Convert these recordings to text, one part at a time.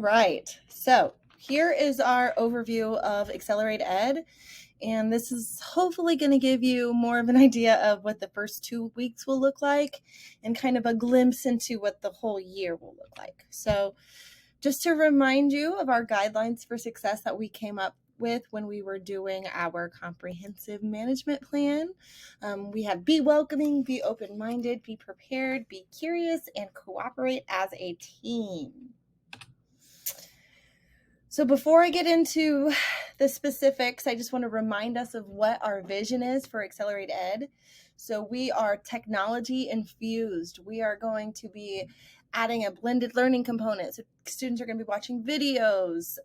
right, so here is our overview of AcceleratED, and this is hopefully going to give you more of an idea of what the first 2 weeks will look like and kind of a glimpse into what the whole year will look like. So just to remind you of our guidelines for success that we came up with when we were doing our comprehensive management plan. We have be welcoming, be open-minded, be prepared, be curious, and cooperate as a team. So before I get into the specifics, I just want to remind us of what our vision is for AcceleratED. So we are technology infused. We are going to be adding a blended learning component. So students are going to be watching videos,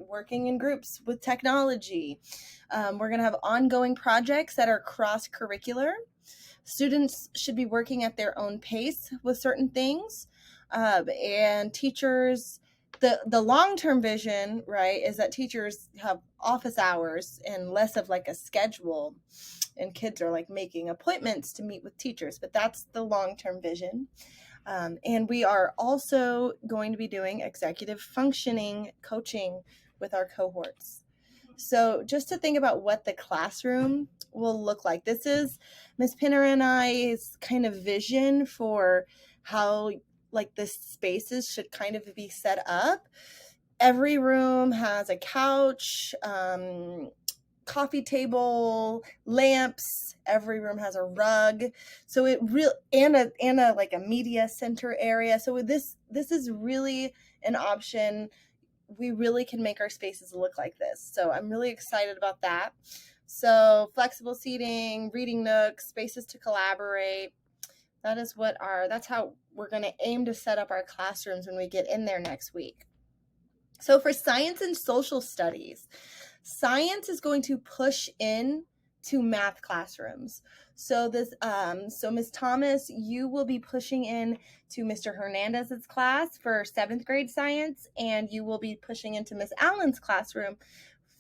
working in groups with technology. We're going to have ongoing projects that are cross-curricular. Students should be working at their own pace with certain things, and teachers, the long-term vision, right, is that teachers have office hours and less of like a schedule, and kids are like making appointments to meet with teachers, but that's the long-term vision. And we are also going to be doing executive functioning coaching with our cohorts. So just to think about what the classroom will look like. This is Ms. Pinner and I's kind of vision for how like the spaces should kind of be set up. Every room has a couch, coffee table, lamps. Every room has a rug. So it and a like a media center area. So this is really an option. We really can make our spaces look like this. So I'm really excited about that. So flexible seating, reading nooks, spaces to collaborate. That's how we're going to aim to set up our classrooms when we get in there next week. So for science and social studies, science is going to push in to math classrooms. So Ms. Thomas, you will be pushing in to Mr. Hernandez's class for 7th grade science, and you will be pushing into Ms. Allen's classroom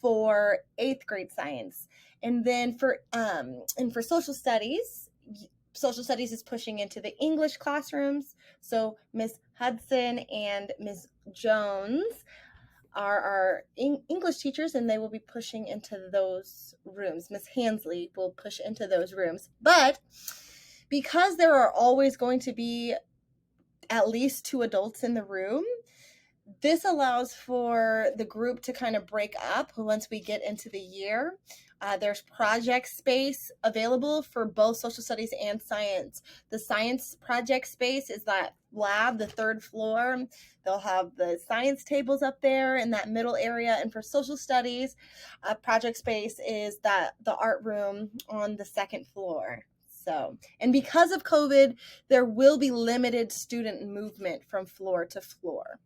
for 8th grade science. And then for social studies is pushing into the English classrooms. So Ms. Hudson and Ms. Jones are our English teachers, and they will be pushing into those rooms. Ms. Hansley will push into those rooms. But because there are always going to be at least 2 adults in the room, this allows for the group to kind of break up once we get into the year. There's project space available for both social studies and science. The science project space is that lab, the 3rd floor. They'll have the science tables up there in that middle area. And for social studies, project space is the art room on the 2nd floor. So, and because of COVID, there will be limited student movement from floor to floor.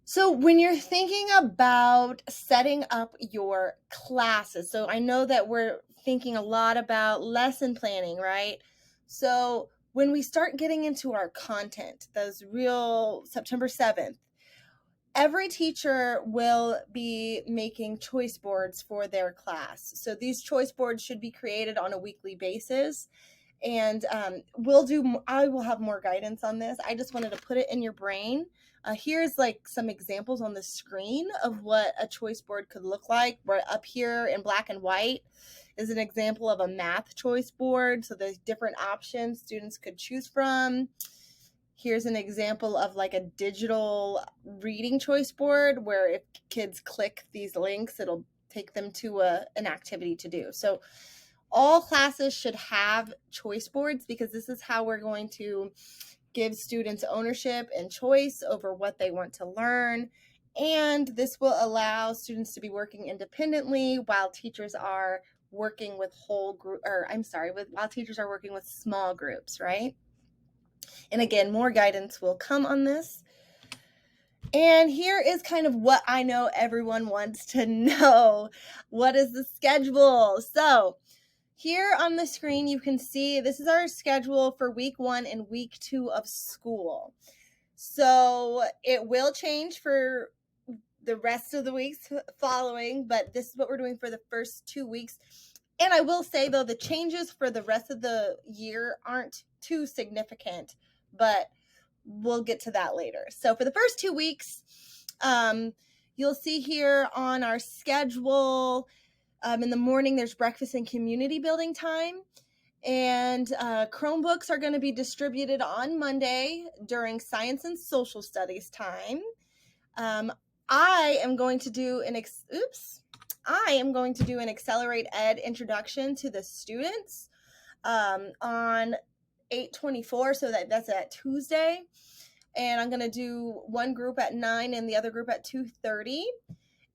So when you're thinking about setting up your classes, so I know that we're thinking a lot about lesson planning, right? So when we start getting into our content, those real September 7th, every teacher will be making choice boards for their class. So these choice boards should be created on a weekly basis. And I will have more guidance on this. I just wanted to put it in your brain. Here's like some examples on the screen of what a choice board could look like. Right up here in black and white is an example of a math choice board. So there's different options students could choose from. Here's an example of like a digital reading choice board where if kids click these links, it'll take them to an activity to do. So all classes should have choice boards because this is how we're going to give students ownership and choice over what they want to learn. And this will allow students to be working independently while teachers are working with while teachers are working with small groups, right? And again, more guidance will come on this. And here is kind of what I know everyone wants to know. What is the schedule? So here on the screen, you can see this is our schedule for week 1 and week 2 of school. So it will change for the rest of the weeks following, but this is what we're doing for the first 2 weeks. And I will say, though, the changes for the rest of the year aren't too significant, but we'll get to that later. So for the first 2 weeks, you'll see here on our schedule, in the morning, there's breakfast and community building time. And Chromebooks are going to be distributed on Monday during science and social studies time. I am going to do an AcceleratED introduction to the students on 8/24, so that's at Tuesday. And I'm going to do one group at 9 and the other group at 2:30.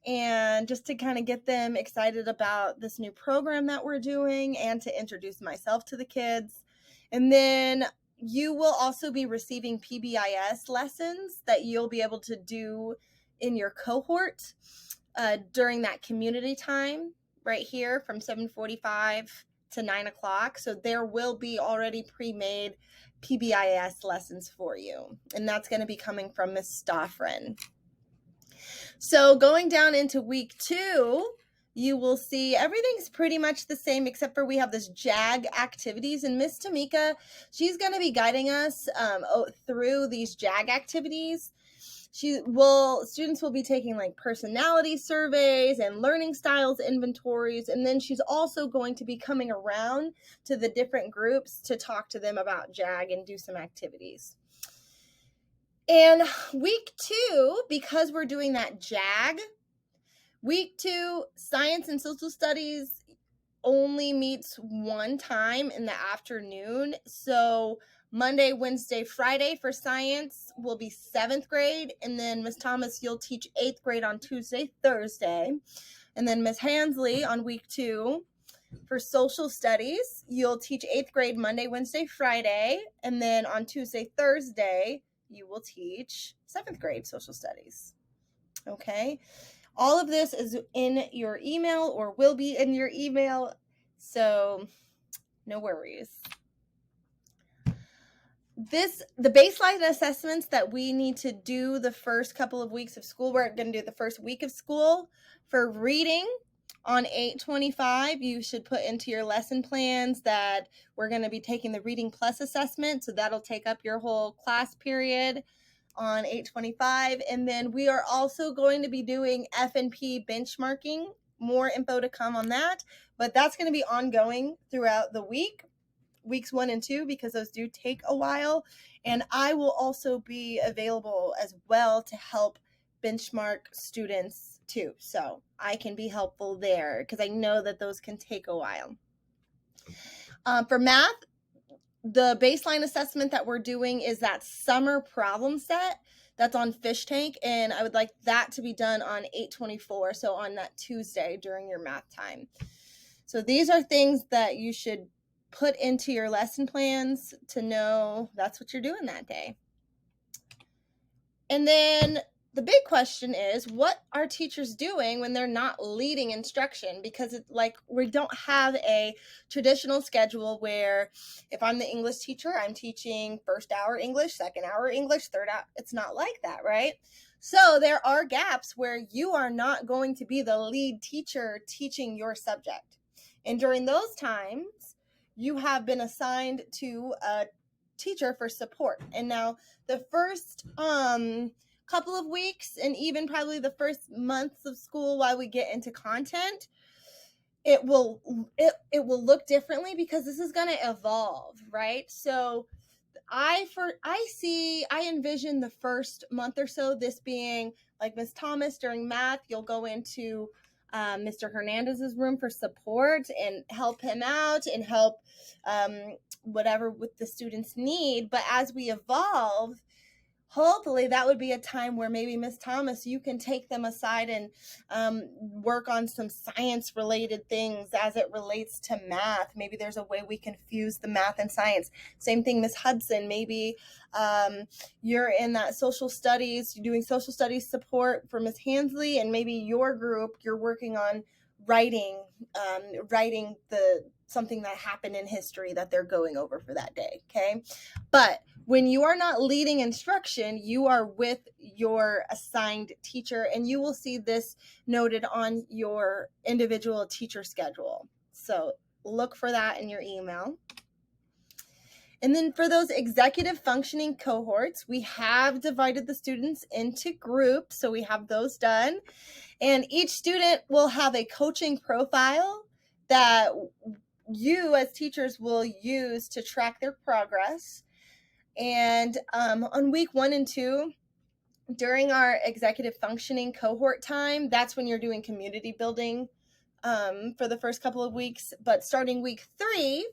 And just to kind of get them excited about this new program that we're doing and to introduce myself to the kids. And then you will also be receiving PBIS lessons that you'll be able to do in your cohort during that community time right here from 7:45 to 9 o'clock. So there will be already pre-made PBIS lessons for you. And that's going to be coming from Ms. Stoffren. So going down into week 2, you will see everything's pretty much the same except for we have this JAG activities, and Miss Tamika, she's going to be guiding us through these JAG activities. Students will be taking like personality surveys and learning styles inventories, and then she's also going to be coming around to the different groups to talk to them about JAG and do some activities. And week 2, because we're doing that JAG, week 2, science and social studies only meets one time in the afternoon. So Monday, Wednesday, Friday for science will be 7th grade. And then Ms. Thomas, you'll teach 8th grade on Tuesday, Thursday. And then Ms. Hansley on week 2 for social studies, you'll teach 8th grade Monday, Wednesday, Friday. And then on Tuesday, Thursday, you will teach 7th grade social studies. Okay. All of this is in your email or will be in your email. So no worries. The baseline assessments that we need to do the first couple of weeks of school, we're going to do the first week of school. For reading on 8/25, you should put into your lesson plans that we're going to be taking the Reading Plus assessment. So that'll take up your whole class period on 8/25. And then we are also going to be doing F&P benchmarking. More info to come on that, but that's going to be ongoing throughout the weeks 1 and 2, because those do take a while. And I will also be available as well to help benchmark students too. So I can be helpful there because I know that those can take a while. For math, the baseline assessment that we're doing is that summer problem set that's on Fish Tank, and I would like that to be done on 8/24, so on that Tuesday during your math time. So these are things that you should put into your lesson plans to know that's what you're doing that day. And then the big question is, what are teachers doing when they're not leading instruction? Because it's like we don't have a traditional schedule where if I'm the English teacher, I'm teaching first hour English, second hour English, third hour. It's not like that, right? So there are gaps where you are not going to be the lead teacher teaching your subject. And during those times, you have been assigned to a teacher for support. And now the first couple of weeks and even probably the first months of school while we get into content, it will look differently because this is going to evolve, right? So I envision the first month or so this being like Ms. Thomas during math. You'll go into Mr. Hernandez's room for support and help him out and help whatever with the students need. But as we evolve, hopefully that would be a time where maybe Miss Thomas, you can take them aside and work on some science related things as it relates to math. Maybe there's a way we can fuse the math and science. Same thing, Miss Hudson, maybe you're in that social studies, you're doing social studies support for Miss Hansley, and maybe your group, you're working on writing something that happened in history that they're going over for that day, okay? But when you are not leading instruction, you are with your assigned teacher, and you will see this noted on your individual teacher schedule. So look for that in your email. And then for those executive functioning cohorts, we have divided the students into groups. So we have those done. And each student will have a coaching profile that you as teachers will use to track their progress. And on week 1 and 2, during our executive functioning cohort time, that's when you're doing community building for the first couple of weeks. But starting week 3,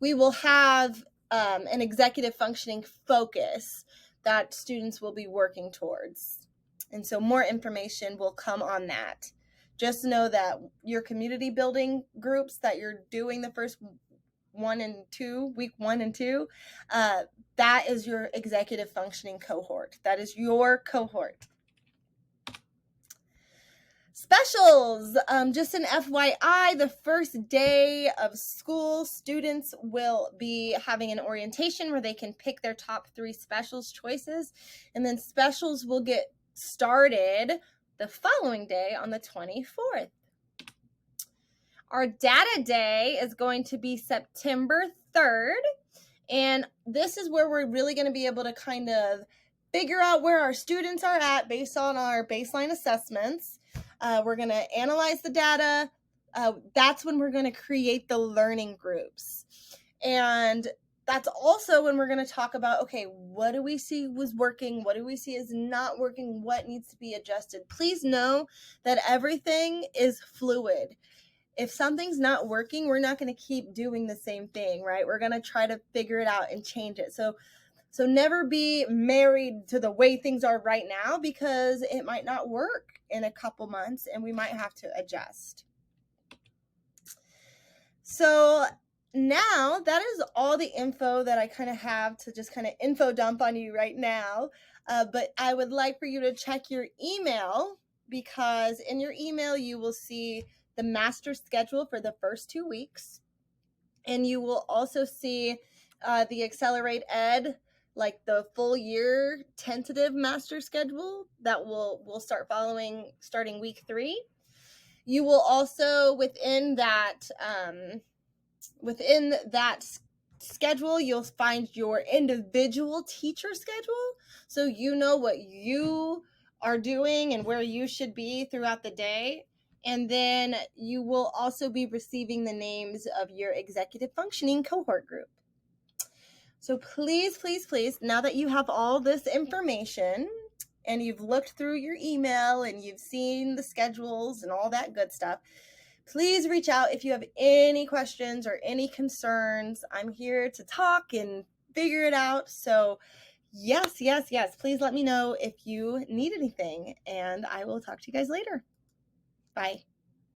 we will have an executive functioning focus that students will be working towards. And so more information will come on that. Just know that your community building groups that you're doing the first week 1 and 2, that is your executive functioning cohort. That is your cohort. Specials, just an FYI, the first day of school, students will be having an orientation where they can pick their top 3 specials choices, and then specials will get started the following day on the 24th. Our data day is going to be September 3rd, and this is where we're really going to be able to kind of figure out where our students are at based on our baseline assessments. We're going to analyze the data. That's when we're going to create the learning groups. And that's also when we're going to talk about, okay, what do we see was working? What do we see is not working? What needs to be adjusted? Please know that everything is fluid. If something's not working, we're not going to keep doing the same thing, right? We're going to try to figure it out and change it. So never be married to the way things are right now, because it might not work in a couple months and we might have to adjust. So now that is all the info that I kind of have to just kind of info dump on you right now. But I would like for you to check your email, because in your email you will see the master schedule for the first 2 weeks. And you will also see the AcceleratED, like the full year tentative master schedule that we'll start following starting week 3. You will also, within that schedule, you'll find your individual teacher schedule. So you know what you are doing and where you should be throughout the day. And then you will also be receiving the names of your executive functioning cohort group. So please, please, please, now that you have all this information and you've looked through your email and you've seen the schedules and all that good stuff, please reach out if you have any questions or any concerns. I'm here to talk and figure it out. So yes, please let me know if you need anything, and I will talk to you guys later. Bye.